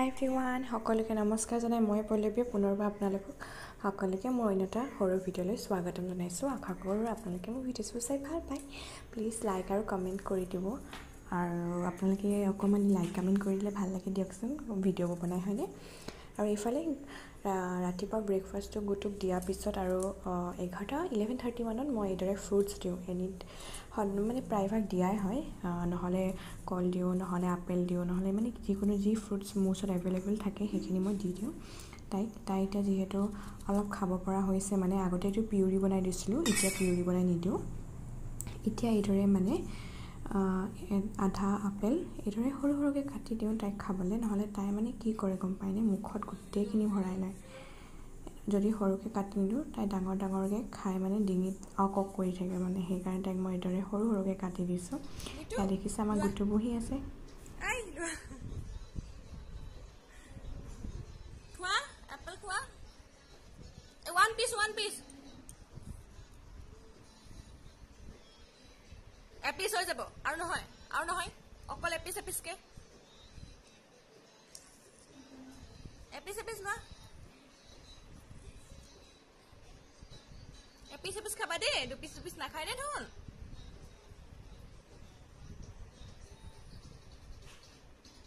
হাই everyone সকলোকে নমস্কাৰ জনাই মই পল্লৱী পুনৰবাৰ আপোনালোকক সকলোকে মই অন্য এটা সৰু ভিডিঅ'লৈ স্বাগতম জনাইছোঁ আশা কৰোঁ আপোনালোকে মোৰ ভিডিঅ'বোৰ চাই ভাল পায় প্লিজ লাইক আৰু কমেণ্ট কৰি দিব আৰু আপোনালোকে অকণমান লাইক কমেণ্ট কৰি দিলে ভাল লাগে দিয়কচোন ভিডিঅ'বোৰ বনাই হয়নে আৰু এইফালে ৰাতিপুৱা ব্ৰেকফাষ্টটো গুটুক দিয়াৰ পিছত আৰু 11:30 মানত মই এইদৰে ফ্ৰুটছ দিওঁ মানে প্ৰায়ভাগ দিয়াই হয় নহ'লে কল দিওঁ নহ'লে আপেল দিওঁ নহ'লে মানে যিকোনো যি ফ্ৰুটছ মোৰ ওচৰত এভেইলেবল থাকে সেইখিনি মই দি দিওঁ তাই এতিয়া যিহেতু অলপ খাব পৰা হৈছে মানে আগতে এইটো পিউৰি বনাই দিছিলোঁ এতিয়া পিউৰি বনাই নিদিওঁ এতিয়া এইদৰে মানে আধা আপেল এইদৰে সৰু সৰুকৈ কাটি দিওঁ তাইক খাবলৈ নহ'লে তাই মানে কি কৰে গম পায়নে মুখত গোটেইখিনি ভৰাই লয় যদি সৰুকৈ কাটি নিদিওঁ তাই ডাঙৰকৈ খাই মানে ডিঙিত অক কৰি থাকে মানে সেইকাৰণে তাইক মই এইদৰে সৰু সৰুকৈ কাটি দিছোঁ এতিয়া দেখিছে আমাৰ গুটু বহি আছে এপিস হৈ যাব আৰু নহয় অকল এপিস কে এপিস না এপিস খাবা দে দুপিস নাখায় দে ধুন